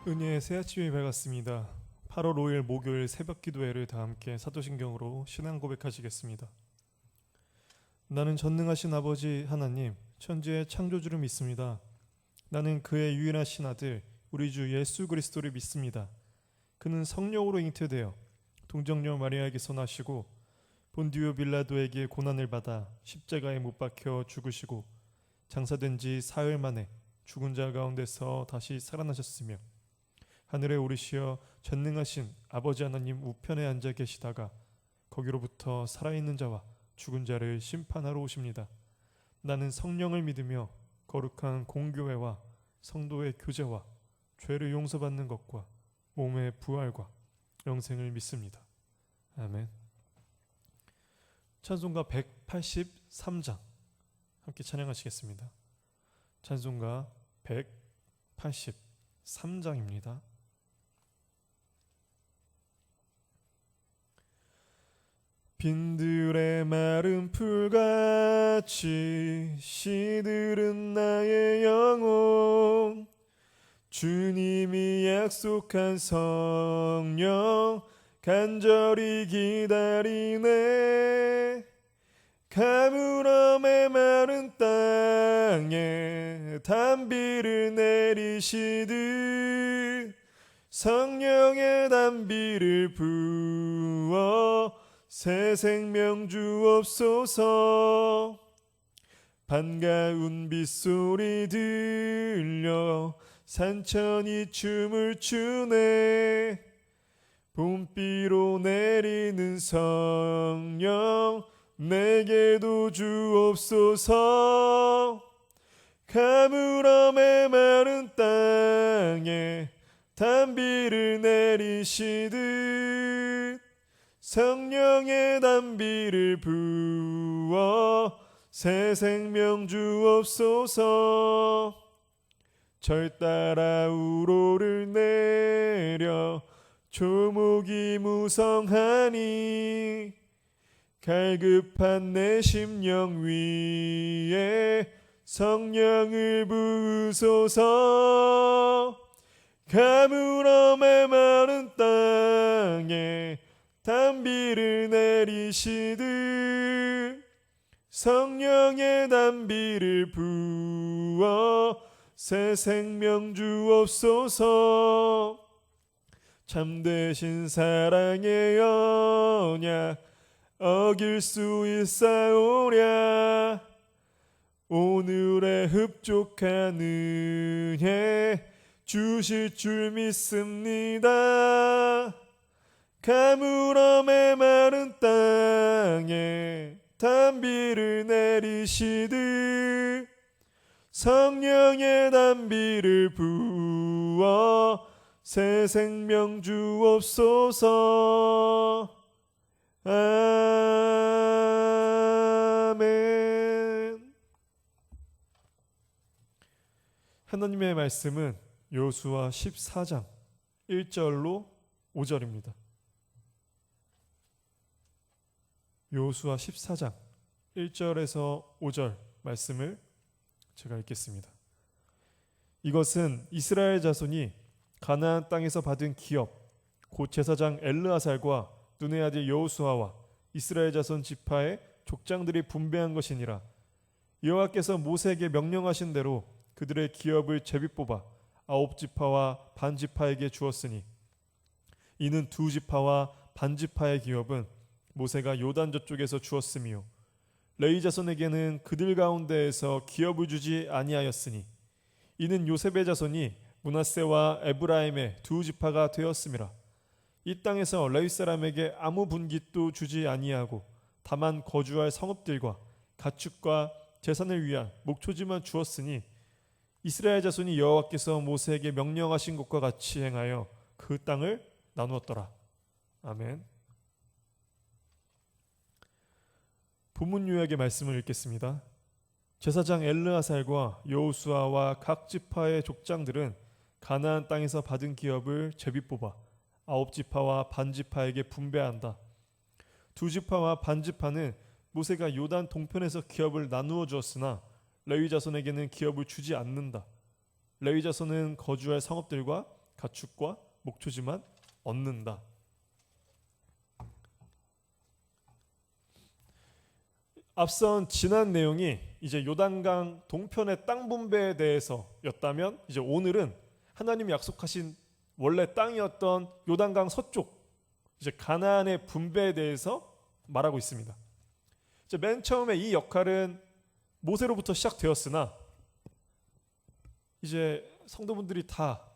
은혜의 새 아침이 밝았습니다. 8월 5일 목요일 새벽 기도회를 다 함께 사도신경으로 신앙 고백하시겠습니다. 나는 전능하신 아버지 하나님, 천지의 창조주를 믿습니다. 나는 그의 유일하신 아들, 우리 주 예수 그리스도를 믿습니다. 그는 성령으로 잉태되어 동정녀 마리아에게서 나시고 본디오 빌라도에게 고난을 받아 십자가에 못 박혀 죽으시고 장사된 지 사흘 만에 죽은 자 가운데서 다시 살아나셨으며 하늘에 오르시어 전능하신 아버지 하나님 우편에 앉아 계시다가 거기로부터 살아있는 자와 죽은 자를 심판하러 오십니다. 나는 성령을 믿으며 거룩한 공교회와 성도의 교제와 죄를 용서받는 것과 몸의 부활과 영생을 믿습니다. 아멘. 찬송가 183장 함께 찬양하시겠습니다. 찬송가 183장입니다. 빈들의 마른 풀같이 시들은 나의 영혼, 주님이 약속한 성령 간절히 기다리네. 가물음의 마른 땅에 단비를 내리시듯 성령의 단비를 부어 새 생명 주옵소서. 반가운 빗소리 들려 산천이 춤을 추네. 봄비로 내리는 성령 내게도 주옵소서. 가물음의 마른 땅에 단비를 내리시듯 성령의 단비를 부어 새 생명 주옵소서. 절 따라 우로를 내려 조목이 무성하니 갈급한 내 심령 위에 성령을 부으소서. 가물음의 마른 땅에 단비를 내리시듯 성령의 단비를 부어 새 생명 주옵소서. 참되신 사랑의 언약 어길 수 있사오랴. 오늘의 흡족한 은혜 주실 줄 믿습니다. 가물음의 마른 땅에 단비를 내리시듯 성령의 단비를 부어 새 생명 주옵소서. 아멘. 하나님의 말씀은 여호수아 14장 1절로 5절입니다. 여호수아 14장 1절에서 5절 말씀을 제가 읽겠습니다. 이것은 이스라엘 자손이 가나안 땅에서 받은 기업 곧 제사장 엘르아살과 눈의 아들 여호수아와 이스라엘 자손 지파의 족장들이 분배한 것이니라. 여호와께서 모세에게 명령하신 대로 그들의 기업을 제비 뽑아 9지파와 반지파에게 주었으니 이는 2지파와 반지파의 기업은 모세가 요단 저쪽에서 주었으며 레위 자손에게는 그들 가운데에서 기업을 주지 아니하였으니 이는 요셉의 자손이 므낫세와 에브라임의 2지파가 되었음이라. 이 땅에서 레위 사람에게 아무 분깃도 주지 아니하고 다만 거주할 성읍들과 가축과 재산을 위한 목초지만 주었으니 이스라엘 자손이 여호와께서 모세에게 명령하신 것과 같이 행하여 그 땅을 나누었더라. 아멘. 본문 요약의 말씀을 읽겠습니다. 제사장 엘르아살과 여호수아와 각 지파의 족장들은 가나안 땅에서 받은 기업을 제비 뽑아 9지파와 반지파에게 분배한다. 2지파와 반지파는 모세가 요단 동편에서 기업을 나누어 주었으나 레위 자손에게는 기업을 주지 않는다. 레위 자손은 거주할 성읍들과 가축과 목초지만 얻는다. 앞선 지난 내용이 이제 요단강 동편의 땅 분배에 대해서였다면, 이제 오늘은 하나님이 약속하신 원래 땅이었던 요단강 서쪽 이제 가나안의 분배에 대해서 말하고 있습니다. 이제 맨 처음에 이 역할은 모세로부터 시작되었으나 이제 성도분들이 다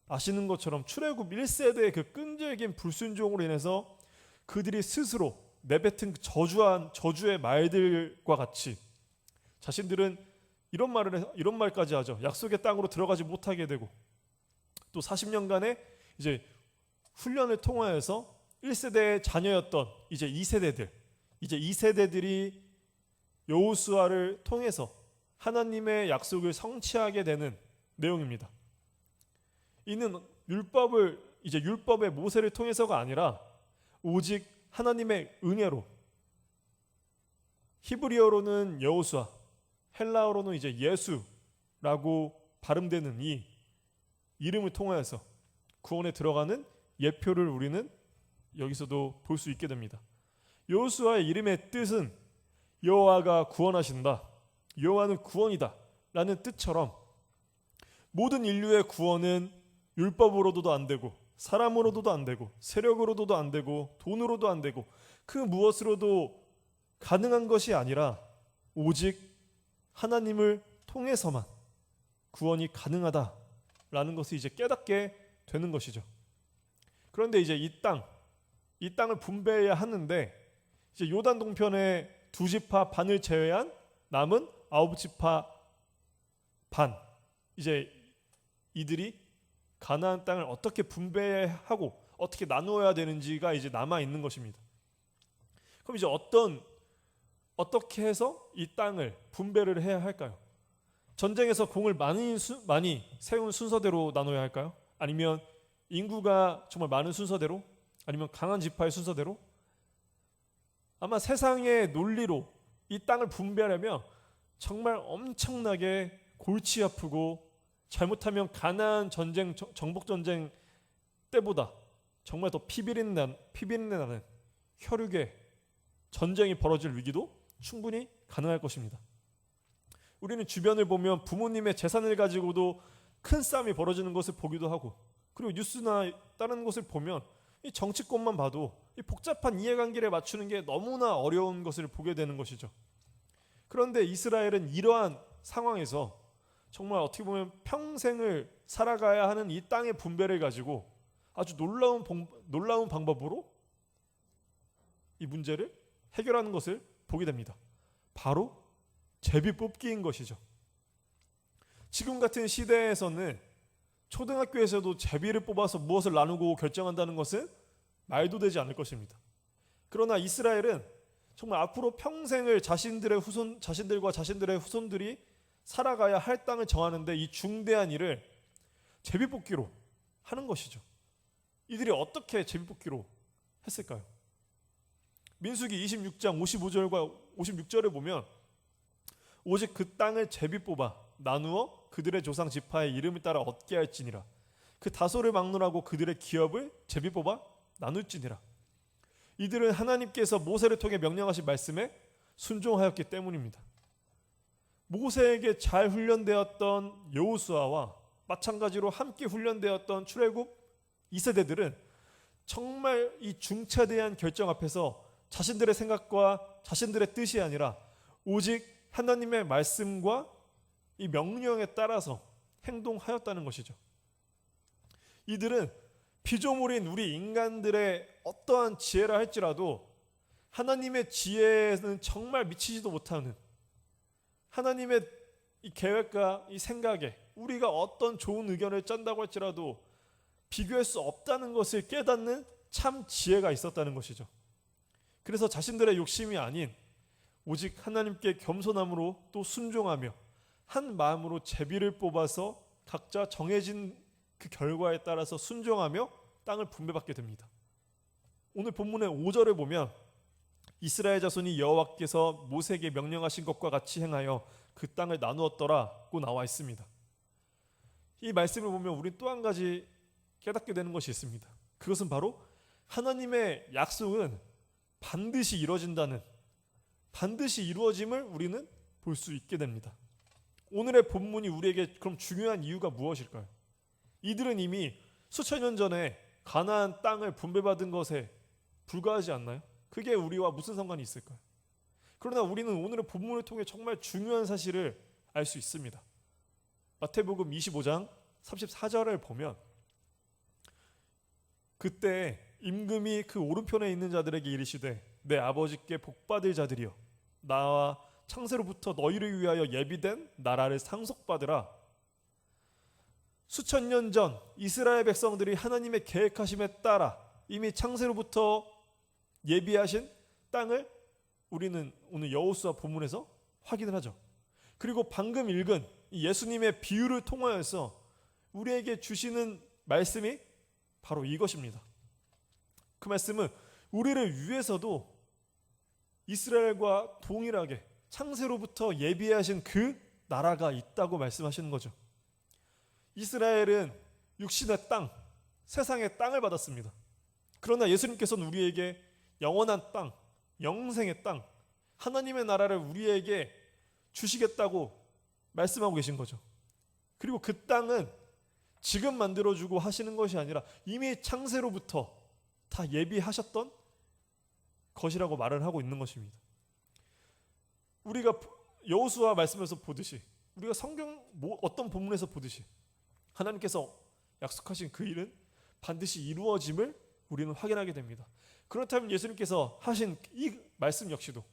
아시는 것처럼 출애굽 1세대의 그 끈질긴 불순종으로 인해서 그들이 스스로 내뱉은 저주의 말들과 같이 자신들은 이런 말까지 하죠. 약속의 땅으로 들어가지 못하게 되고, 또 40년간의 이제 훈련을 통하여서 1세대의 자녀였던 이제 2세대들이 여호수아를 통해서 하나님의 약속을 성취하게 되는 내용입니다. 이는 율법의 모세를 통해서가 아니라 오직 하나님의 은혜로, 히브리어로는 여호수아, 헬라어로는 이제 예수라고 발음되는 이 이름을 통하여서 구원에 들어가는 예표를 우리는 여기서도 볼 수 있게 됩니다. 여호수아의 이름의 뜻은 여호와가 구원하신다, 여호와는 구원이다 라는 뜻처럼 모든 인류의 구원은 율법으로도 안 되고 사람으로도 안 되고 세력으로도 안 되고 돈으로도 안 되고 그 무엇으로도 가능한 것이 아니라 오직 하나님을 통해서만 구원이 가능하다라는 것을 이제 깨닫게 되는 것이죠. 그런데 이제 이 땅을 분배해야 하는데 이제 요단 동편의 2지파 반을 제외한 남은 9지파 반, 이제 이들이 가나안 땅을 어떻게 분배하고 어떻게 나누어야 되는지가 이제 남아 있는 것입니다. 그럼 이제 어떻게 해서 이 땅을 분배를 해야 할까요? 전쟁에서 공을 많이 세운 순서대로 나눠야 할까요? 아니면 인구가 정말 많은 순서대로? 아니면 강한 지파의 순서대로? 아마 세상의 논리로 이 땅을 분배하려면 정말 엄청나게 골치 아프고, 잘못하면 가나안 전쟁, 정복 전쟁 때보다 정말 더 피비린내 나는 혈육의 전쟁이 벌어질 위기도 충분히 가능할 것입니다. 우리는 주변을 보면 부모님의 재산을 가지고도 큰 싸움이 벌어지는 것을 보기도 하고, 그리고 뉴스나 다른 것을 보면 이 정치권만 봐도 이 복잡한 이해관계를 맞추는 게 너무나 어려운 것을 보게 되는 것이죠. 그런데 이스라엘은 이러한 상황에서 정말 어떻게 보면 평생을 살아가야 하는 이 땅의 분배를 가지고 아주 놀라운 방법으로 이 문제를 해결하는 것을 보게 됩니다. 바로 제비뽑기인 것이죠. 지금 같은 시대에서는 초등학교에서도 제비를 뽑아서 무엇을 나누고 결정한다는 것은 말도 되지 않을 것입니다. 그러나 이스라엘은 정말 앞으로 평생을 자신들과 자신들의 후손들이 살아가야 할 땅을 정하는데 이 중대한 일을 제비뽑기로 하는 것이죠. 이들이 어떻게 제비뽑기로 했을까요? 민수기 26장 55절과 56절을 보면 오직 그 땅을 제비 뽑아 나누어 그들의 조상 지파의 이름을 따라 얻게 할지니라. 그 다소를 막론하고 그들의 기업을 제비 뽑아 나눌지니라. 이들은 하나님께서 모세를 통해 명령하신 말씀에 순종하였기 때문입니다. 모세에게 잘 훈련되었던 여호수아와 마찬가지로 함께 훈련되었던 출애굽 2세대들은 정말 이 중차대한 결정 앞에서 자신들의 생각과 자신들의 뜻이 아니라 오직 하나님의 말씀과 이 명령에 따라서 행동하였다는 것이죠. 이들은 피조물인 우리 인간들의 어떠한 지혜라 할지라도 하나님의 지혜에는 정말 미치지도 못하는, 하나님의 이 계획과 이 생각에 우리가 어떤 좋은 의견을 짠다고 할지라도 비교할 수 없다는 것을 깨닫는 참 지혜가 있었다는 것이죠. 그래서 자신들의 욕심이 아닌 오직 하나님께 겸손함으로 또 순종하며 한 마음으로 제비를 뽑아서 각자 정해진 그 결과에 따라서 순종하며 땅을 분배받게 됩니다. 오늘 본문의 5절을 보면 이스라엘 자손이 여호와께서 모세에게 명령하신 것과 같이 행하여 그 땅을 나누었더라고 나와 있습니다. 이 말씀을 보면 우리 또 한 가지 깨닫게 되는 것이 있습니다. 그것은 바로 하나님의 약속은 반드시 이루어진다는, 반드시 이루어짐을 우리는 볼 수 있게 됩니다. 오늘의 본문이 우리에게 그럼 중요한 이유가 무엇일까요? 이들은 이미 수천 년 전에 가나안 땅을 분배받은 것에 불과하지 않나요? 그게 우리와 무슨 상관이 있을까요? 그러나 우리는 오늘의 본문을 통해 정말 중요한 사실을 알 수 있습니다. 마태복음 25장 34절을 보면 그때 임금이 그 오른편에 있는 자들에게 이르시되 내 아버지께 복받을 자들이여 나와 창세로부터 너희를 위하여 예비된 나라를 상속받으라. 수천 년 전 이스라엘 백성들이 하나님의 계획하심에 따라 이미 창세로부터 예비하신 땅을 우리는 오늘 여호수아 본문에서 확인을 하죠. 그리고 방금 읽은 예수님의 비유를 통하여서 우리에게 주시는 말씀이 바로 이것입니다. 그 말씀은 우리를 위해서도 이스라엘과 동일하게 창세로부터 예비하신 그 나라가 있다고 말씀하시는 거죠. 이스라엘은 육신의 땅, 세상의 땅을 받았습니다. 그러나 예수님께서는 우리에게 영원한 땅, 영생의 땅, 하나님의 나라를 우리에게 주시겠다고 말씀하고 계신 거죠. 그리고 그 땅은 지금 만들어주고 하시는 것이 아니라 이미 창세로부터 다 예비하셨던 것이라고 말을 하고 있는 것입니다. 우리가 여호수아 말씀에서 보듯이, 우리가 성경 어떤 본문에서 보듯이 하나님께서 약속하신 그 일은 반드시 이루어짐을 우리는 확인하게 됩니다. 그렇다면 예수님께서 하신 이 말씀 역시도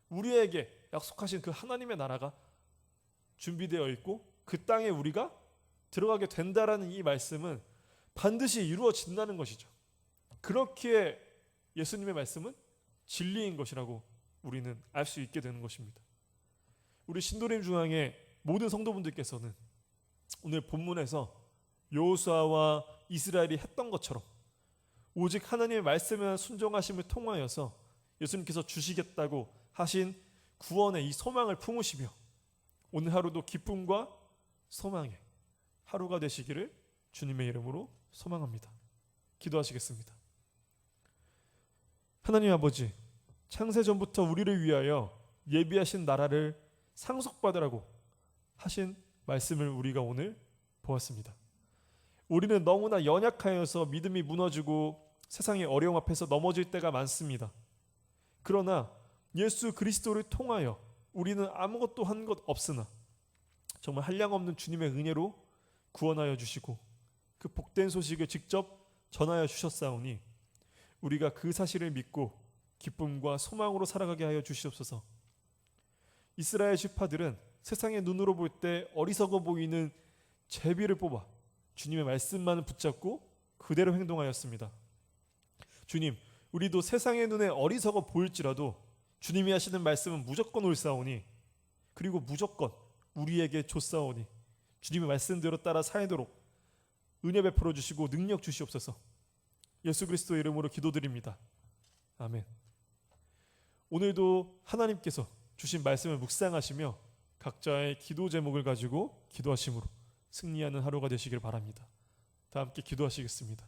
우리에게 약속하신 그 하나님의 나라가 준비되어 있고 그 땅에 우리가 들어가게 된다라는 이 말씀은 반드시 이루어진다는 것이죠. 그렇기에 예수님의 말씀은 진리인 것이라고 우리는 알 수 있게 되는 것입니다. 우리 신도림 중앙의 모든 성도분들께서는 오늘 본문에서 여호수아와 이스라엘이 했던 것처럼 오직 하나님의 말씀에 순종하심을 통하여서 예수님께서 주시겠다고 하신 구원의 이 소망을 품으시며 오늘 하루도 기쁨과 소망의 하루가 되시기를 주님의 이름으로 소망합니다. 기도하시겠습니다. 하나님 아버지, 창세전부터 우리를 위하여 예비하신 나라를 상속받으라고 하신 말씀을 우리가 오늘 보았습니다. 우리는 너무나 연약하여서 믿음이 무너지고 세상의 어려움 앞에서 넘어질 때가 많습니다. 그러나 예수 그리스도를 통하여 우리는 아무것도 한 것 없으나 정말 한량없는 주님의 은혜로 구원하여 주시고 그 복된 소식을 직접 전하여 주셨사오니 우리가 그 사실을 믿고 기쁨과 소망으로 살아가게 하여 주시옵소서. 이스라엘 지파들은 세상의 눈으로 볼 때 어리석어 보이는 제비를 뽑아 주님의 말씀만을 붙잡고 그대로 행동하였습니다. 주님, 우리도 세상의 눈에 어리석어 보일지라도 주님이 하시는 말씀은 무조건 옳사오니 그리고 무조건 우리에게 좋사오니 주님의 말씀대로 따라 살도록 은혜 베풀어 주시고 능력 주시옵소서. 예수 그리스도의 이름으로 기도드립니다. 아멘. 오늘도 하나님께서 주신 말씀을 묵상하시며 각자의 기도 제목을 가지고 기도하심으로 승리하는 하루가 되시길 바랍니다. 다 함께 기도하시겠습니다.